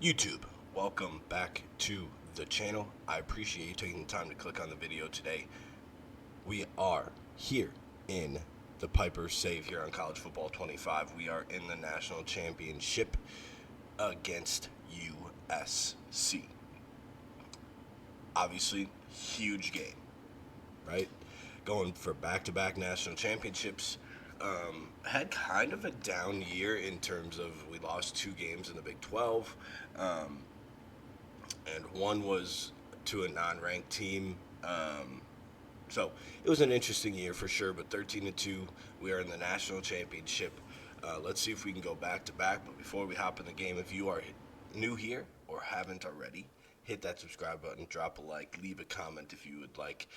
YouTube, welcome back to the channel. I appreciate you taking the time to click on the video today. We are here in the Piper Save here on College Football 25. We are in the national championship against USC. Obviously, huge game, right? Going for back-to-back national championships. Had kind of a down year in terms of we lost 2 games in the Big 12, and one was to a non-ranked team. So it was an interesting year for sure, but 13-2, we are in the national championship. Let's see if we can go back-to-back, but before we hop in the game, if you are new here or haven't already, hit that subscribe button, drop a like, leave a comment if you would like.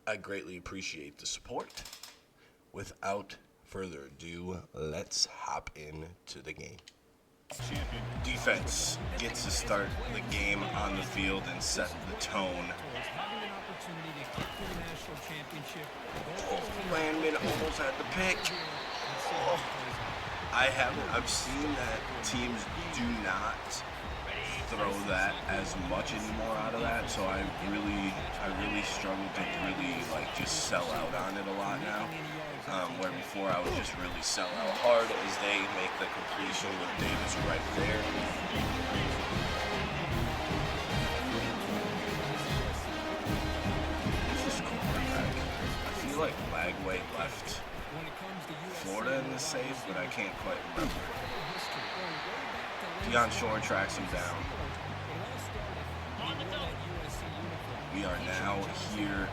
I greatly appreciate the support. Without further ado, let's hop into the game. Defense gets to start the game on the field and set the tone. Oh, Landman almost had the pick. Oh, I've seen that teams do not throw that as much anymore out of that, so I really struggle to really just sell out on it a lot now. Where before I would just really sell out hard as they make the completion with Davis right there. This is quarterback. I feel like Lagway left Florida in the save, but I can't quite remember. Deion Shore tracks him down. We are now here.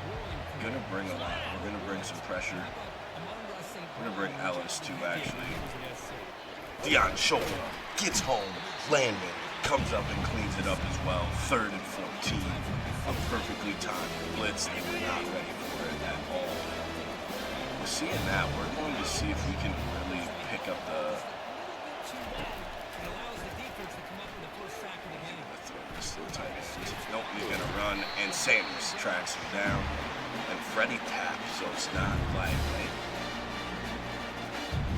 Gonna bring a lot. We're gonna bring some pressure. We're gonna bring Ellis too, actually. Deion Shore gets home. Landman comes up and cleans it up as well. 3rd and 14. A perfectly timed blitz. They were not ready for it at all. We're seeing that. We're going to see if we can really pick up the. Nope, he's gonna run, and Sanders tracks him down, and Freddie taps, so it's not live, right?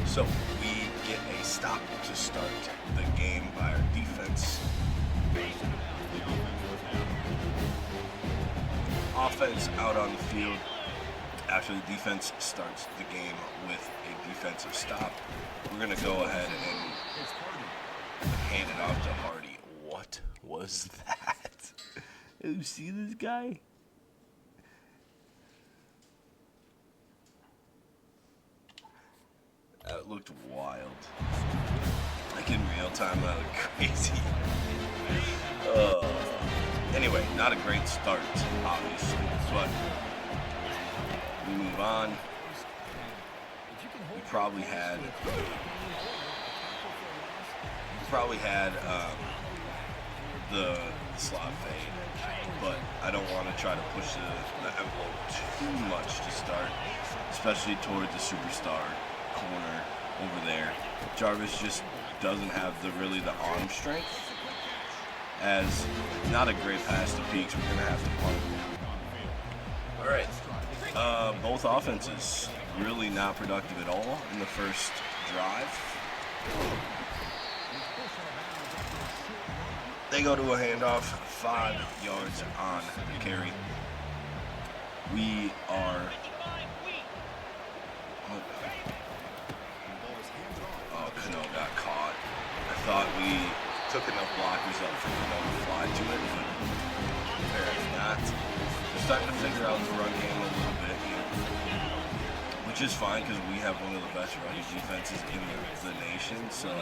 So we get a stop to start the game by our defense. Offense out on the field after the defense starts the game with a defensive stop. We're gonna go ahead and hand it off to Hardy. What was that? You see this guy? That looked wild. Like in real time, that looked crazy. Anyway, not a great start, obviously, but we move on. We probably had the slot fade, but I don't want to try to push the envelope too much to start, especially towards the superstar corner over there. Jarvis just doesn't have the arm strength. As not a great pass to Peaks, we're gonna have to punt. All right, both offenses really not productive at all in the first drive. They go to a handoff, 5 yards on the carry. We are. Oh, Cano got caught. I thought we took enough blockers up for Cano to fly to it, but apparently not. We're starting to figure out the run game a little bit here, which is fine because we have one of the best running defenses in the nation. So,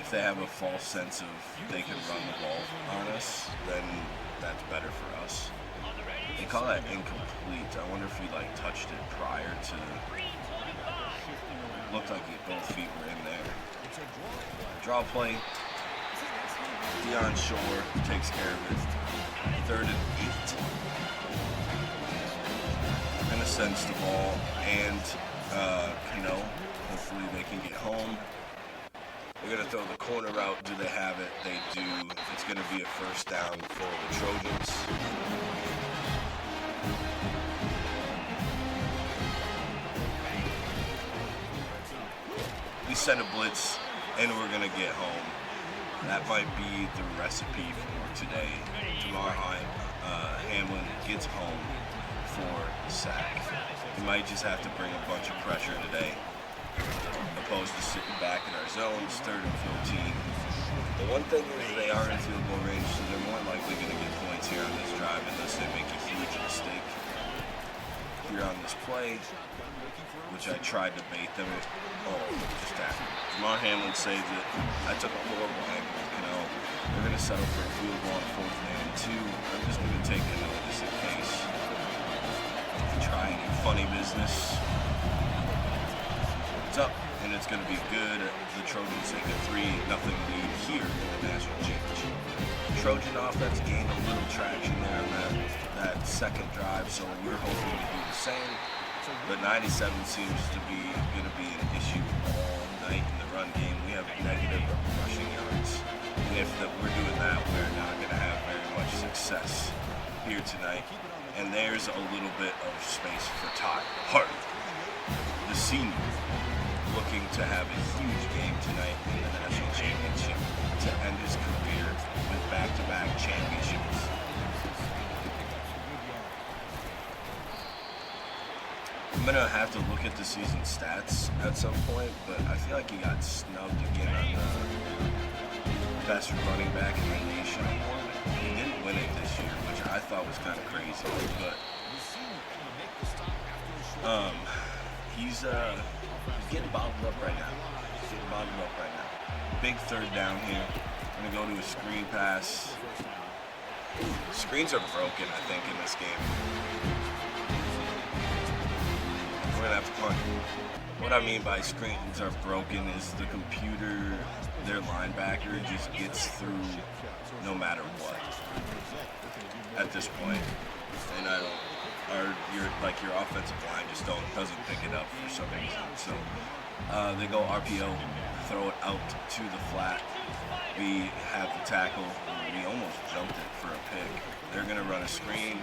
if they have a false sense of they can run the ball on us, then that's better for us. They call that incomplete. I wonder if he touched it prior to. Looked like both feet were in there. Draw play. Deion Shore takes care of it. 3rd and 8. Gonna sense the ball and Cano. Hopefully they can get home. They're going to throw the corner route. Do they have it? They do. It's going to be a first down for the Trojans. We send a blitz, and we're going to get home. That might be the recipe for today. Tomorrow, Hamline gets home for the sack. We might just have to bring a bunch of pressure today, opposed to sitting back in our zones, 3rd and 14. The one thing is they are in field goal range, so they're more likely going to get points here on this drive unless they make a huge mistake here on this play, which I tried to bait them. Oh, just that. Hamline saves it. I took a horrible angle. They're going to settle for a field goal on 4th and 2. I'm just going to take a note just in case. Try any funny business. It's up, and it's going to be good. The Trojans take a 3-0 lead here in the national championship. Trojan offense gained a little traction there on that second drive, so we're hoping to do the same. But 97 seems to be going to be an issue all night in the run game. We have negative rushing yards. And if we're doing that, we're not going to have very much success here tonight. And there's a little bit of space for Ty Hardy, the senior, looking to have a huge game tonight in the national championship to end his career with back-to-back championships. I'm going to have to look at the season stats at some point, but I feel like he got snubbed again on the best running back in the nation award. He didn't win it this year, which I thought was kind of crazy, but he's getting bottled up right now. Big 3rd down here. I'm going to go to a screen pass. Screens are broken, I think, in this game. We're going to have to punt. What I mean by screens are broken is the computer, their linebacker just gets through no matter what at this point. And your offensive line just doesn't pick it up for some reason. So they go RPO, throw it out to the flat. We have the tackle. We almost jumped it for a pick. They're going to run a screen.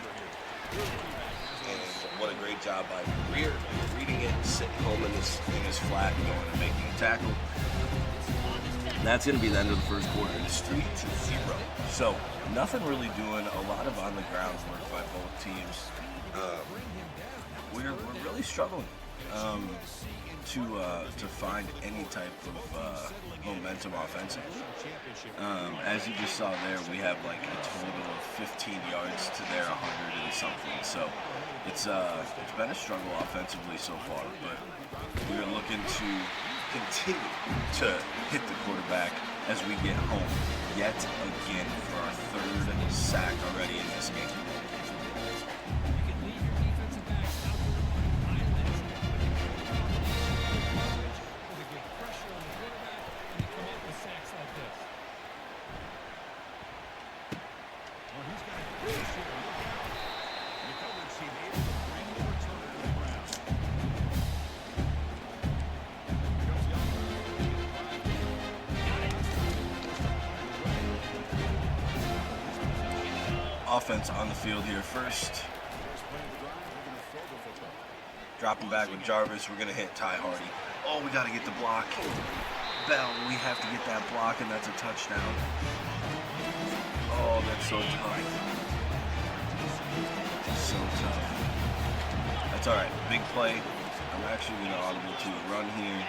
And what a great job by Greer, reading it, sitting home in his flat, and going and making a tackle. That's going to be the end of the first quarter. It's 3-0. So nothing really doing. A lot of on the ground work by both teams. We're really struggling to find any type of momentum offensively. As you just saw there, we have like a total of 15 yards to their 100 and something. So it's been a struggle offensively so far, but we are looking to continue to hit the quarterback as we get home yet again for our 3rd sack already in this game. Offense on the field here first. Dropping back with Jarvis. We're going to hit Ty Hardy. Oh, we got to get the block. Bell, we have to get that block, and that's a touchdown. Oh, that's so tough. So tough. That's all right. Big play. I'm actually going to audible to a run here.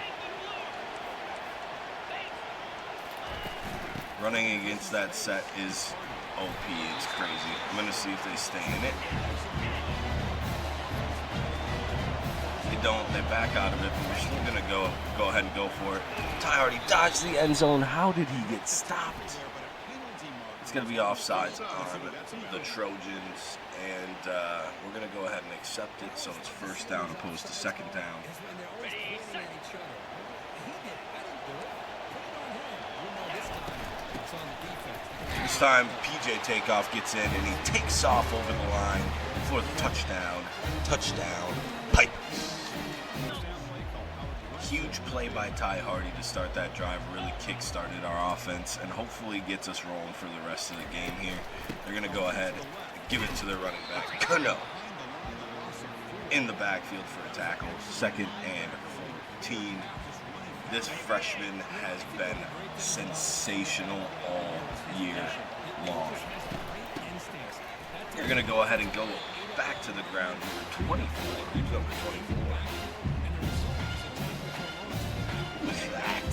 Running against that set is OP. It's crazy. I'm going to see if they stay in it. They don't. They back out of it, but we're still going to go ahead and go for it. Ty Hardy dodged the end zone. How did he get stopped? It's going to be offsides on the Trojans, and we're going to go ahead and accept it, so it's 1st down opposed to 2nd down. This time, PJ Takeoff gets in, and he takes off over the line for the touchdown. Touchdown, Pipes. Huge play by Ty Hardy to start that drive. Really kick-started our offense, and hopefully gets us rolling for the rest of the game here. They're going to go ahead and give it to their running back, Cano, in the backfield for a tackle. 2nd and 14. This freshman has been sensational all year long. You're going to go ahead and go back to the ground here. 24. Who's number 24? Who's that?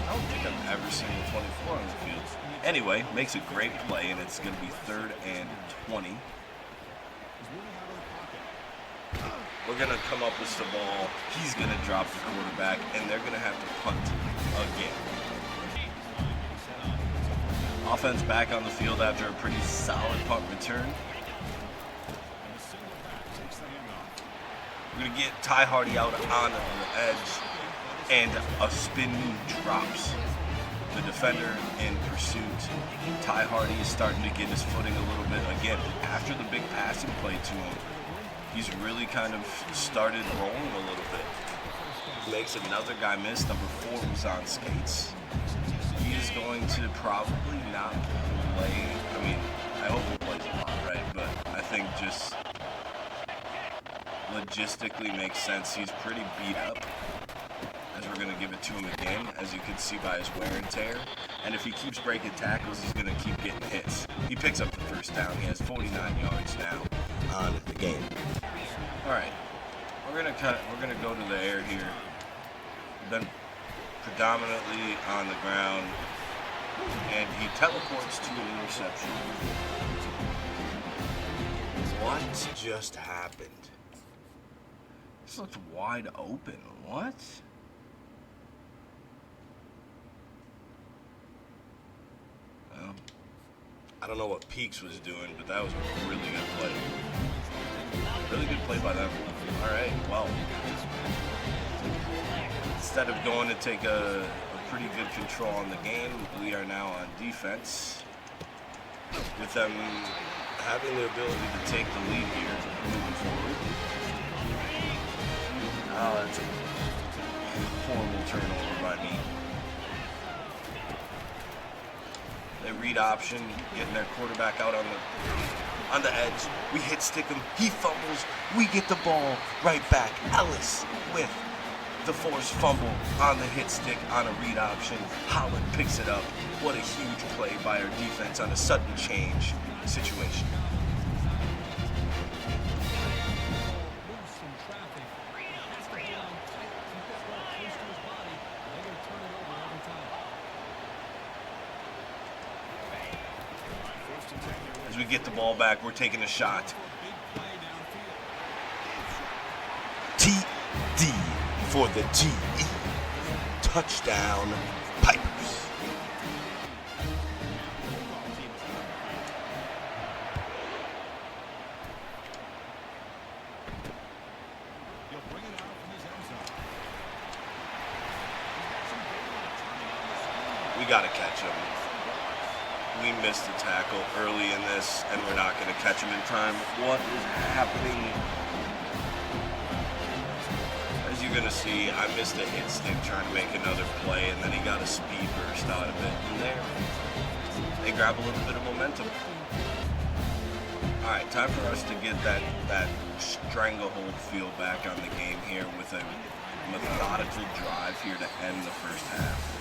I don't think I've ever seen a 24 on the field. Anyway, makes a great play, and it's going to be 3rd and 20. We're going to come up with the ball. He's going to drop the quarterback, and they're going to have to punt again. Offense back on the field after a pretty solid punt return. We're going to get Ty Hardy out on the edge, and a spin move drops the defender in pursuit. Ty Hardy is starting to get his footing a little bit again. After the big passing play to him, he's really kind of started rolling a little bit. Makes another guy miss. Number 4 was on skates. He is going to probably not play. I mean, I hope he plays a lot, right? But I think just logistically makes sense. He's pretty beat up, as we're going to give it to him again, as you can see by his wear and tear. And if he keeps breaking tackles, he's going to keep getting hits. He picks up the first down. He has 49 yards now on the game. All right, we're going to go to the air here. We've been predominantly on the ground, and he teleports to an interception. What just happened? This looks wide open. What? Well, I don't know what Peaks was doing, but that was a really good play. Really good play by them. All right, well, instead of going to take a pretty good control on the game, we are now on defense, with them having the ability to take the lead here moving forward. Oh, that's a horrible turnover by me. They read option, getting their quarterback out on the edge. We hit stick him. He fumbles. We get the ball right back. Ellis with the forced fumble on the hit stick on a read option. Holland picks it up. What a huge play by our defense on a sudden change situation. As we get the ball back, we're taking a shot. TD for the GE. Touchdown, Pipers. We got to catch him. We missed the tackle early in this, and we're not going to catch him in time. What is happening? As you're going to see, I missed a hit stick trying to make another play, and then he got a speed burst out of it. And there, they grab a little bit of momentum. All right, time for us to get that stranglehold feel back on the game here with a methodical drive here to end the first half.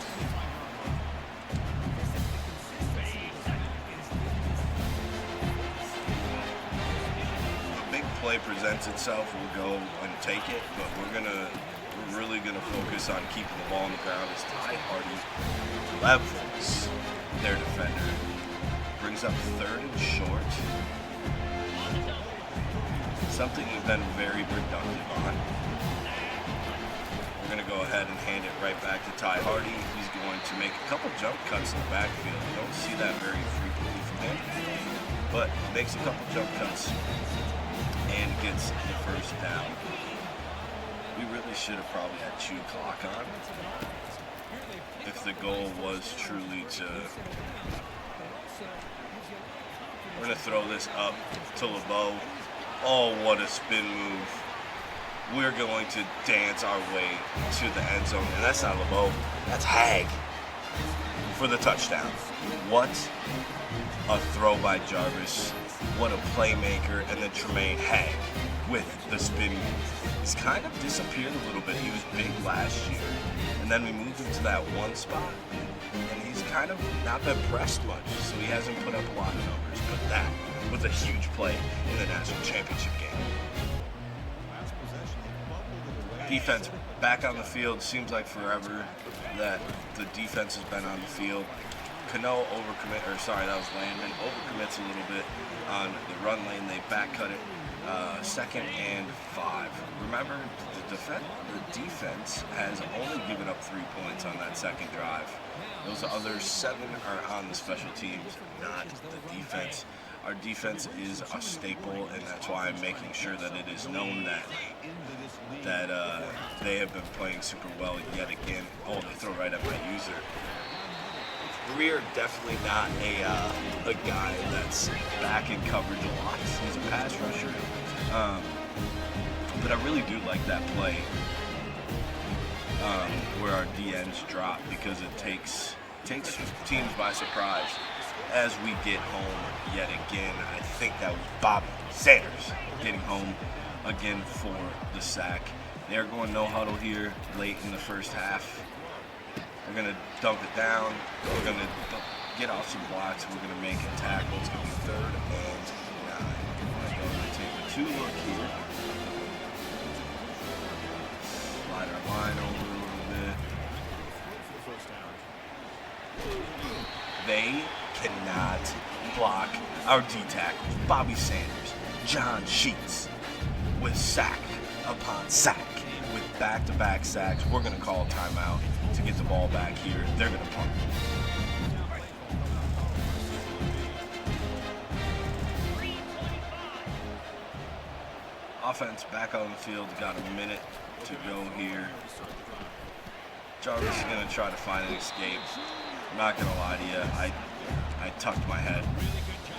Play presents itself, we'll go and take it, but we're really gonna focus on keeping the ball on the ground as Ty Hardy levels their defender, brings up 3rd and short, something we've been very productive on. We're gonna go ahead and hand it right back to Ty Hardy. He's going to make a couple jump cuts in the backfield. You don't see that very frequently from him, but makes a couple jump cuts and gets the first down. We really should have probably had chew clock on if the goal was truly to... We're going to throw this up to LeBeau. Oh, what a spin move. We're going to dance our way to the end zone. And that's not LeBeau, that's Hag for the touchdown. What a throw by Jarvis. What a playmaker, and then Tremaine Hag with the spin move. He's kind of disappeared a little bit. He was big last year, and then we moved him to that one spot, and he's kind of not been pressed much, so he hasn't put up a lot of numbers. But that was a huge play in the national championship game. Defense back on the field. Seems like forever that the defense has been on the field. Cano that was Landman, overcommits a little bit on the run lane. They back cut it, 2nd and 5. Remember, the defense has only given up 3 points on that second drive. Those other 7 are on the special teams, not the defense. Our defense is a staple, and that's why I'm making sure that it is known that they have been playing super well yet again. Oh, they throw right at my user. Greer definitely not a guy that's back in coverage a lot. He's a pass rusher, but I really do like that play where our DNs drop, because it takes teams by surprise. As we get home yet again, I think that was Bobby Sanders getting home again for the sack. They're going no huddle here late in the first half. We're going to dump it down. We're going to get off some blocks. We're going to make a tackle. It's going to be 3rd and 9. I'm going to take a 2-look here. Slide our line over a little bit. They cannot block our D-tackles. Bobby Sanders, John Sheets, with sack upon sack, with back-to-back sacks. We're going to call a timeout to get the ball back here. They're going to punt. Offense back on the field. Got a minute to go here. Jarvis is going to try to find an escape. I'm not going to lie to you. I tucked my head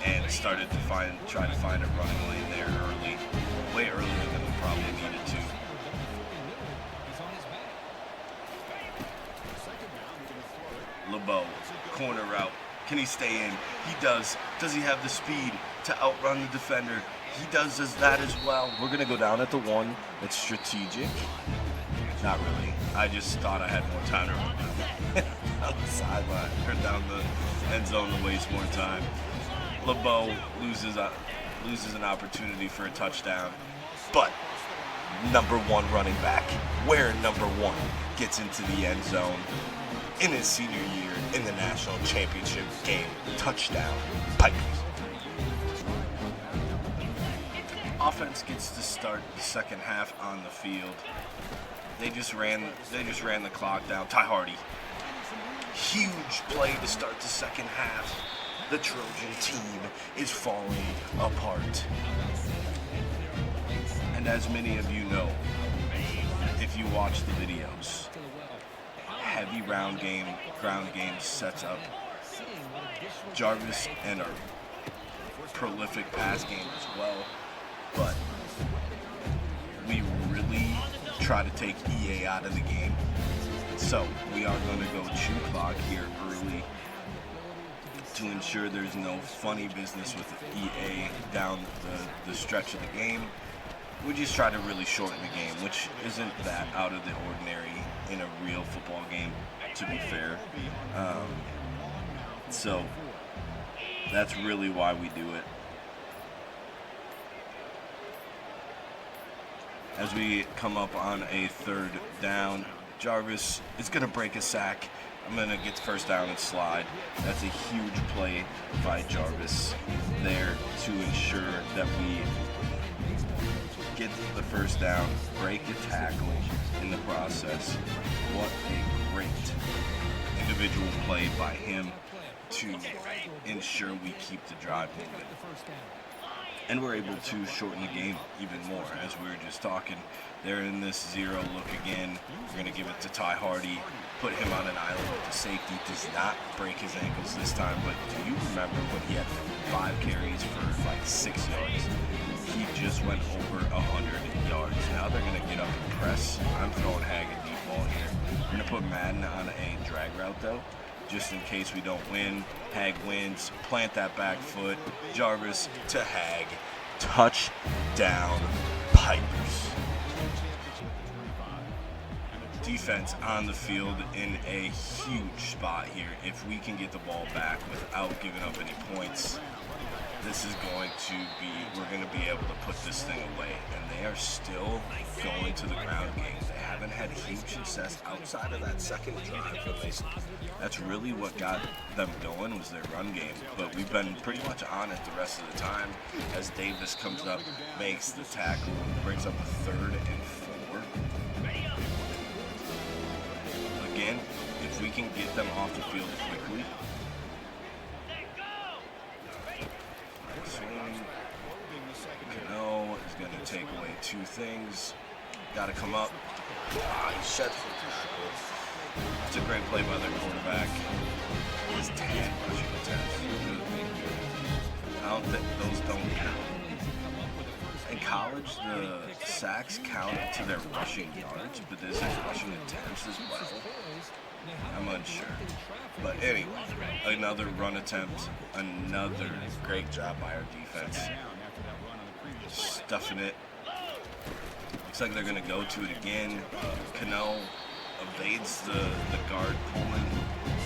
and started to try to find a running lane there early. Way earlier than we probably needed to. LeBeau, corner route. Can he stay in? He does. Does he have the speed to outrun the defender? He does that as well. We're going to go down at the 1. It's strategic. Not really. I just thought I had more time to run down the sideline or down the end zone to waste more time. LeBeau loses an opportunity for a touchdown, but number 1 running back, where number 1 gets into the end zone in his senior year in the national championship game. Touchdown, Pipers. Offense gets to start the second half on the field. They just ran the clock down. Ty Hardy, huge play to start the second half. The Trojan team is falling apart. And as many of you know, if you watch the videos, heavy ground game sets up Jarvis and our prolific pass game as well. But we really try to take EA out of the game. So we are going to go chew clock here early to ensure there's no funny business with EA down the stretch of the game. We just try to really shorten the game, which isn't that out of the ordinary in a real football game, to be fair. So that's really why we do it. As we come up on a 3rd down, Jarvis is going to break a sack. I'm going to get the first down and slide. That's a huge play by Jarvis there to ensure that we get the first down, break a tackle in the process. What a great individual play by him to ensure we keep the drive moving. And we're able to shorten the game even more, as we were just talking. They're in this 0 look again. We're going to give it to Ty Hardy, put him on an island with the safety. Does not break his ankles this time, but do you remember when he had 5 carries for like 6 yards? He just went over 100 yards. Now they're going to get up and press. I'm throwing Hag a deep ball here. We're going to put Madden on a drag route, though, just in case we don't win. Hag wins. Plant that back foot. Jarvis to Hag. Touchdown, Pipers. Defense on the field in a huge spot here. If we can get the ball back without giving up any points, this is going to be, we're going to be able to put this thing away. And they are still going to the ground game. They haven't had huge success outside of that second drive. That's really what got them going, was their run game. But we've been pretty much on it the rest of the time as Davis comes up, makes the tackle, brings up a 3rd and 4. Again, if we can get them off the field quickly. Swing. Cano is going to take away 2 things. Got to come up. He sheds the tackle. It's a great play by their quarterback. His 10 rushing attempts. I don't think those don't count. In college, the sacks count to their rushing yards, but this is rushing attempts as well. I'm unsure. But anyway, another run attempt, another great job by our defense. Stuffing it. Looks like they're going to go to it again. Cano evades the guard Pullman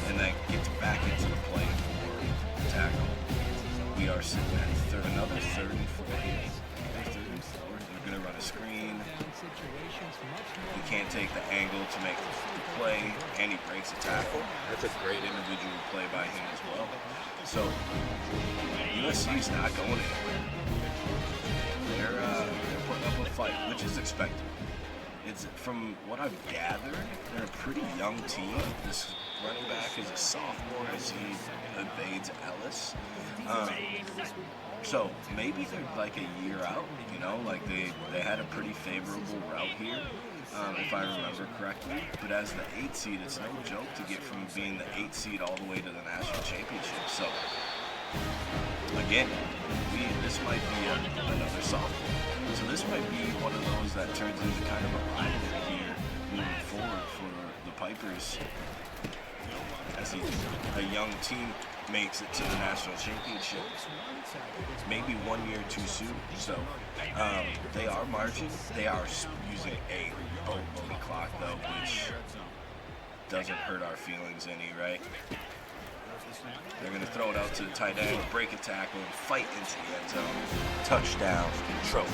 and then gets back into the play for the tackle. We are sitting at another 3rd and 4. They're going to run a screen. He can't take the angle to make the play, and he breaks a tackle. That's a great individual play by him as well. So USC's not going anywhere. They're putting up a fight, which is expected. It's, from what I've gathered, they're a pretty young team. This running back is a sophomore as he evades Ellis. So maybe they're like a year out, you know, like they had a pretty favorable route here, if I remember correctly. But as the 8th seed, it's no joke to get from being the 8th seed all the way to the national championship. So again, this might be another sophomore. So this might be one of those that turns into kind of a rivalry here moving forward for the Pipers, as a young team makes it to the national championship. Maybe 1 year too soon. So they are marching. They are using a boatload clock though, which doesn't hurt our feelings any, right? They're going to throw it out to the tight end, break a tackle, and fight into the end zone. Touchdown, trophy.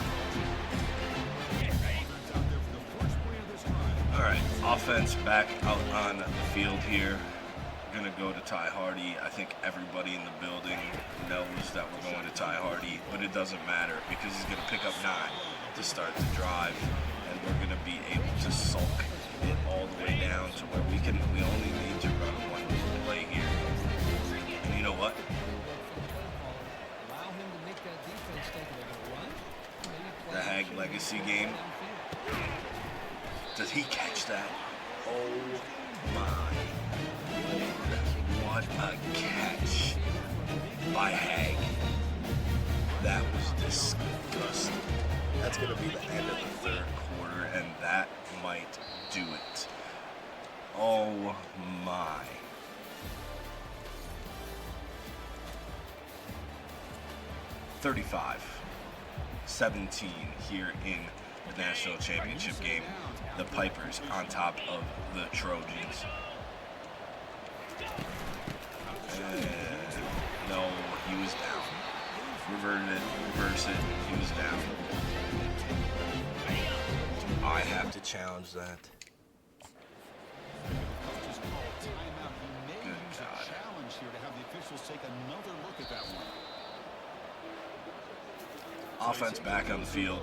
All right, offense back out on the field here. Going to go to Ty Hardy. I think everybody in the building knows that we're going to Ty Hardy, but it doesn't matter because he's going to pick up 9 to start the drive, and we're going to be able to sulk it all the way down to where we only need to run one play here. And you know what? The Hag Legacy game. Does he catch that? Oh my. What a catch by Hag. That was disgusting. That's going to be the end of the 3rd quarter, and that might do it. Oh my. (35-17) here in the national championship game. The Pipers on top of the Trojans. No, he was down. Reverse it, he was down. I have to challenge that. Good God. Offense back on the field.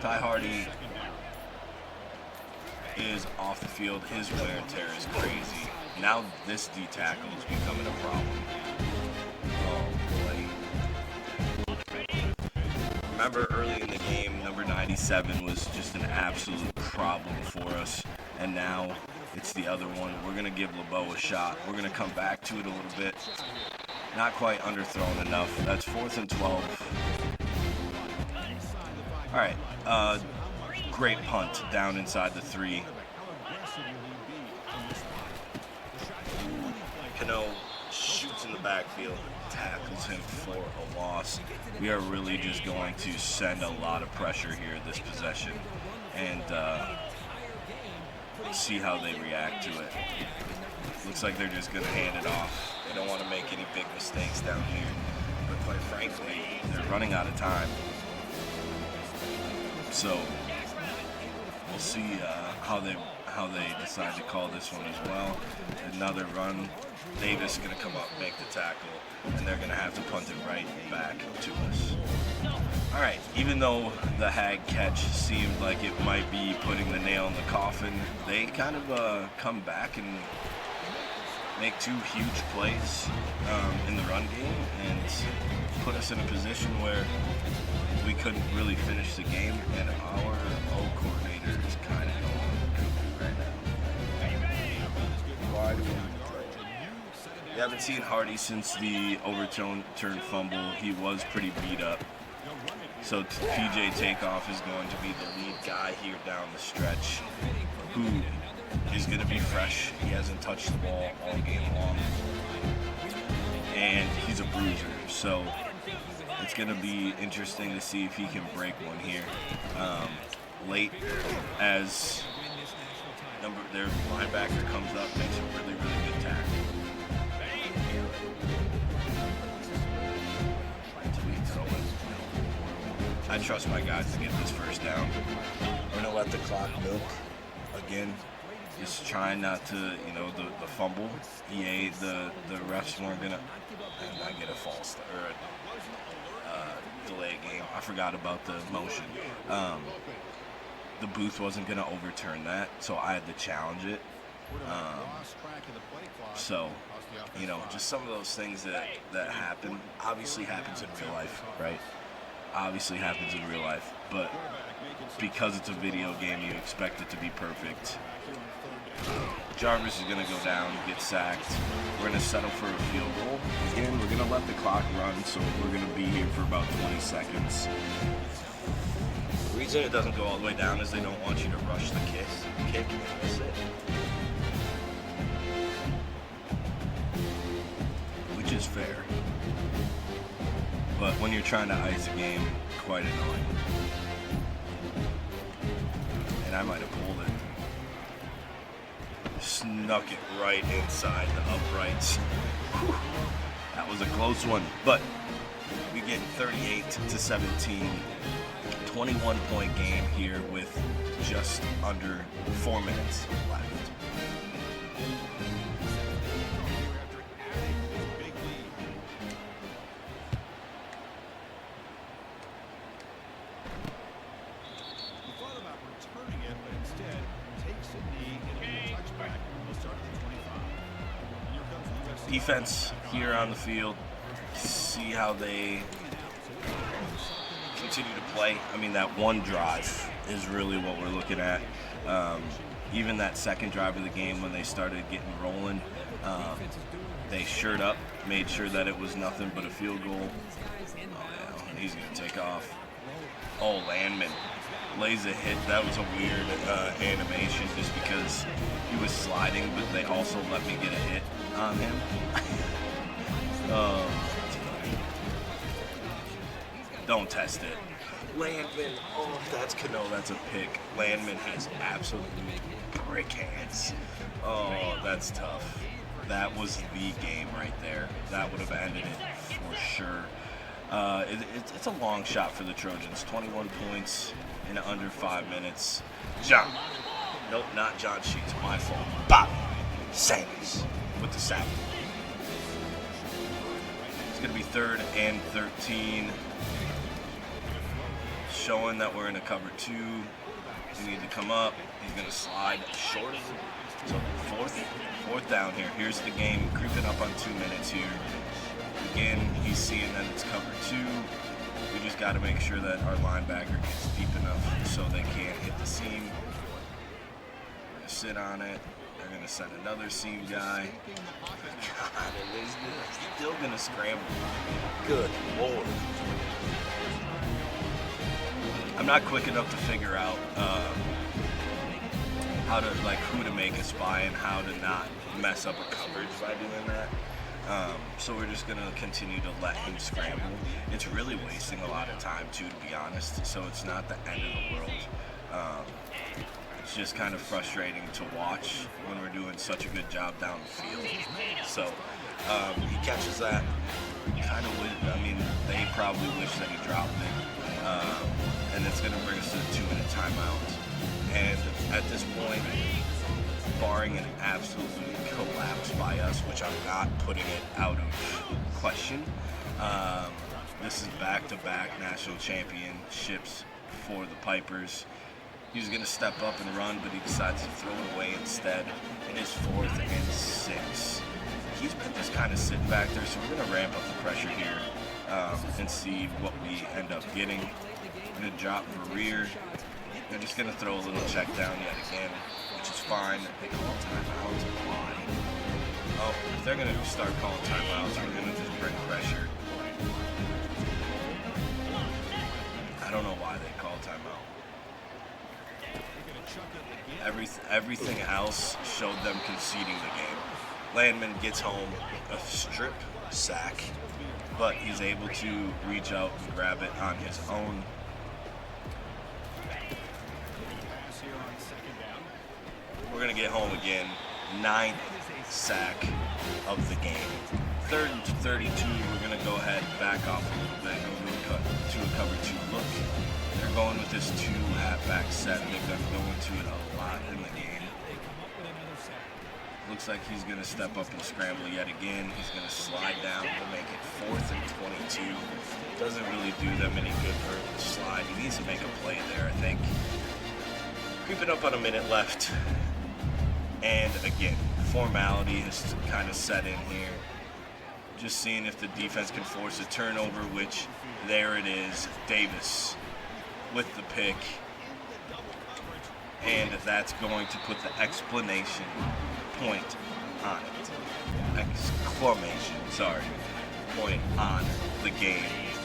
Ty Hardy is off the field. His wear and tear is crazy. Now this D tackle is becoming a problem. Oh boy. Remember early in the game, number 97 was just an absolute problem for us. And now it's the other one. We're going to give LeBeau a shot. We're going to come back to it a little bit. Not quite underthrown enough. That's 4th and 12. All right. Great punt down inside the 3. Cano shoots in the backfield, tackles him for a loss. We are really just going to send a lot of pressure here this possession and see how they react to it. Looks like they're just going to hand it off. They don't want to make any big mistakes down here. But quite frankly, they're running out of time. So we'll see how they decide to call this one as well. Another run. Davis is going to come up, make the tackle, and they're going to have to punt it right back to us. All right, even though the Hag catch seemed like it might be putting the nail in the coffin, they kind of come back and make two huge plays in the run game and put us in a position where we couldn't really finish the game, and our O coordinator is kind of going cuckoo right now. Why do we haven't seen Hardy since the overturned fumble. He was pretty beat up. So PJ Takeoff is going to be the lead guy here down the stretch, who is going to be fresh. He hasn't touched the ball all game long, and he's a bruiser. So it's going to be interesting to see if he can break one here late as their linebacker comes up, makes a really, really good tackle. I trust my guys to get this first down. We're going to let the clock milk again. Just trying not to, the fumble. EA, the refs weren't going to, and I get a false or a delay game. I forgot about the motion. The booth wasn't going to overturn that, so I had to challenge it. So, just some of those things that happen, obviously happens in real life, right? Obviously happens in real life, but because it's a video game, you expect it to be perfect. Jarvis is going to go down, get sacked. We're going to settle for a field goal. Again, we're going to let the clock run, so we're going to be here for about 20 seconds. The reason it doesn't go all the way down is they don't want you to rush the kick and miss it. Which is fair. But when you're trying to ice a game, quite annoying. And I might have pulled it. Snuck it right inside the uprights. Whew. That was a close one. But we get 38-17. 21-point game here with just under 4 minutes left. Defense here on the field, see how they continue to play. I mean, that one drive is really what we're looking at. Even that second drive of the game when they started getting rolling, they shored up, made sure that it was nothing but a field goal. Oh, yeah, he's going to take off. Oh, Landman lays a hit. That was a weird animation just because he was sliding, but they also let me get a hit on him. Don't test it. Landman, oh, that's Cano, that's a pick. Landman has absolute brick hands. Oh, that's tough. That was the game right there. That would have ended it for sure. It's a long shot for the Trojans. 21 points in under 5 minutes. John. Nope, not John Sheets. My fault. Bob Sanders with the sack. It's going to be 3rd and 13. Showing that we're in a cover 2. We need to come up. He's going to slide short. So fourth down here. Here's the game creeping up on 2 minutes here. Again, he's seeing that it's cover 2. We just got to make sure that our linebacker gets deep enough so they can't hit the seam. We're going to sit on it. They're going to send another seam guy. God, they're still going to scramble. Good Lord. I'm not quick enough to figure out who to make a spy and how to not mess up a coverage by doing that. So we're just going to continue to let him scramble. It's really wasting a lot of time, too, to be honest. So it's not the end of the world. It's just kind of frustrating to watch when we're doing such a good job down the field. So he catches that. Kind of, they probably wish that he dropped it. And it's going to bring us to the 2-minute timeout. And at this point, barring an absolute collapse by us, which I'm not putting it out of question, this is back-to-back national championships for the Pipers. He was going to step up and run, but he decides to throw it away instead. It is 4th and 6. He's been just kind of sitting back there, so we're going to ramp up the pressure here and see what we end up getting. We're going to drop Verrier. They're just going to throw a little check down yet again, which is fine. They call timeouts. Why? Oh, if they're going to start calling timeouts, we're going to just bring pressure. I don't know why they call timeout. Everything else showed them conceding the game. Landman gets home a strip sack, but he's able to reach out and grab it on his own. We're going to get home again. 9th sack of the game. 3rd and 32, we're going to go ahead, back off a little bit, go to a cover 2 look. They're going with this 2 halfback set. They've been going to it a lot in the game. Looks like he's going to step up and scramble yet again. He's going to slide down to make it 4th and 22. Doesn't really do them any good for the slide. He needs to make a play there, I think. Creeping up on a minute left. And again, formality has kind of set in here. Just seeing if the defense can force a turnover, which there it is. Davis with the pick. And that's going to put the explanation point on it. Point on the game.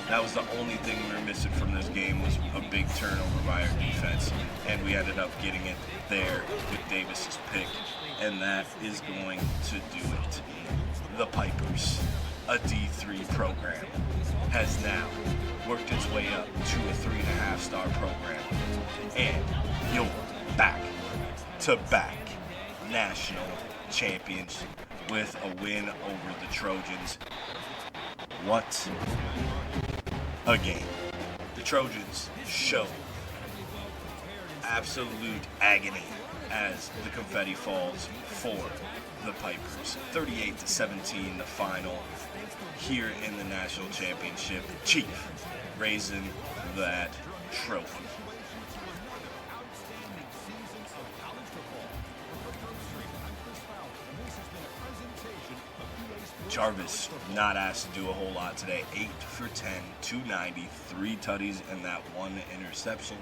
That was the only thing we were missing from this game, was a big turnover by our defense, and we ended up getting it there with Davis's pick, and that is going to do it. The Pipers, a D3 program, has now worked its way up to a 3.5-star program, and you're back-to-back national champions with a win over the Trojans. What a game. The Trojans show absolute agony as the confetti falls for the Pipers. 38-17 the final here in the national championship. Chief raising that trophy. Jarvis not asked to do a whole lot today. 8 for 10, 290, 3 tutties, and that 1 interception.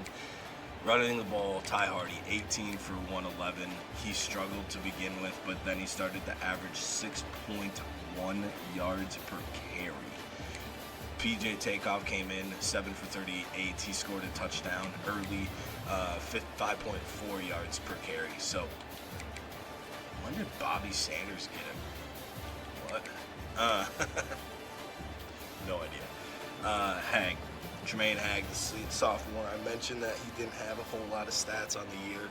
Running the ball, Ty Hardy, 18 for 111. He struggled to begin with, but then he started to average 6.1 yards per carry. PJ Takeoff came in, 7 for 38. He scored a touchdown early, 5.4 yards per carry. So, when did Bobby Sanders get him? What? No idea. Hag. Tremaine Hag, the sophomore. I mentioned that he didn't have a whole lot of stats on the year.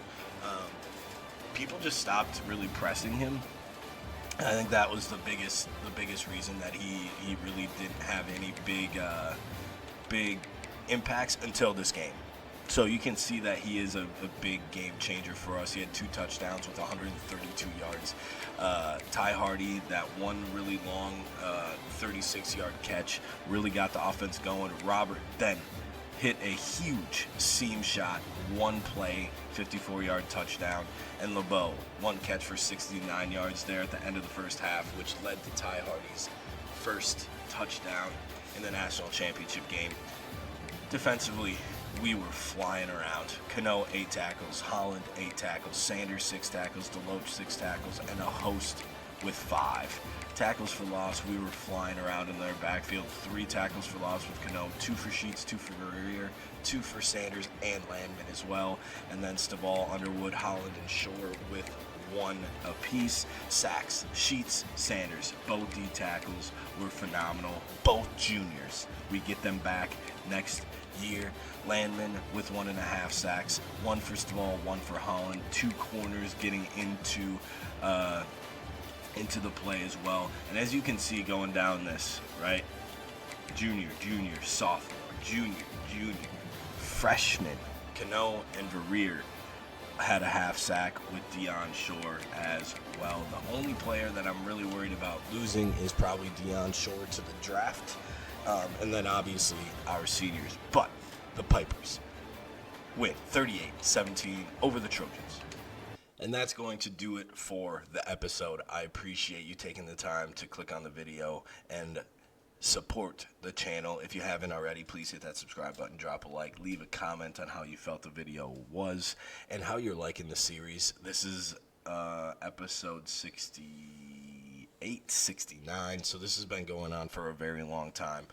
People just stopped really pressing him. I think that was the biggest reason that he really didn't have any big impacts until this game. So you can see that he is a big game changer for us. He had 2 touchdowns with 132 yards. Ty Hardy, that one really long 36-yard catch, really got the offense going. Robert then hit a huge seam shot, 1 play, 54-yard touchdown. And LeBeau, 1 catch for 69 yards there at the end of the first half, which led to Ty Hardy's first touchdown in the national championship game. Defensively, we were flying around. Cano, 8 tackles. Holland, 8 tackles. Sanders, 6 tackles. Deloach, 6 tackles. And a host with 5. Tackles for loss, we were flying around in their backfield. 3 tackles for loss with Cano. 2 for Sheets, 2 for Verrier, 2 for Sanders and Landman as well. And then Staball, Underwood, Holland, and Shore with 1 apiece. Sacks, Sheets, Sanders, both D tackles were phenomenal. Both juniors. We get them back next year. Landman with 1.5 sacks. 1 for Stall, 1 for Holland. 2 corners getting into the play as well. And as you can see going down this, right? Junior, sophomore, junior, freshman. Cano and Verrier had a half sack with Deion Shore as well. The only player that I'm really worried about losing is probably Deion Shore to the draft. And then obviously our seniors. But the Pipers win 38-17 over the Trojans. And that's going to do it for the episode. I appreciate you taking the time to click on the video and support the channel. If you haven't already, please hit that subscribe button, drop a like, leave a comment on how you felt the video was and how you're liking the series. This is episode 68, 69, so this has been going on for a very long time.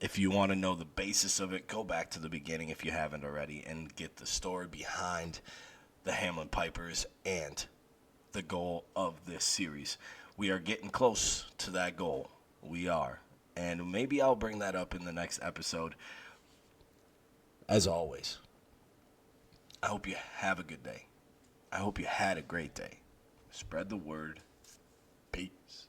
If you want to know the basis of it, go back to the beginning if you haven't already and get the story behind the Hamline Pipers and the goal of this series. We are getting close to that goal. We are. And maybe I'll bring that up in the next episode. As always, I hope you have a good day. I hope you had a great day. Spread the word. Peace.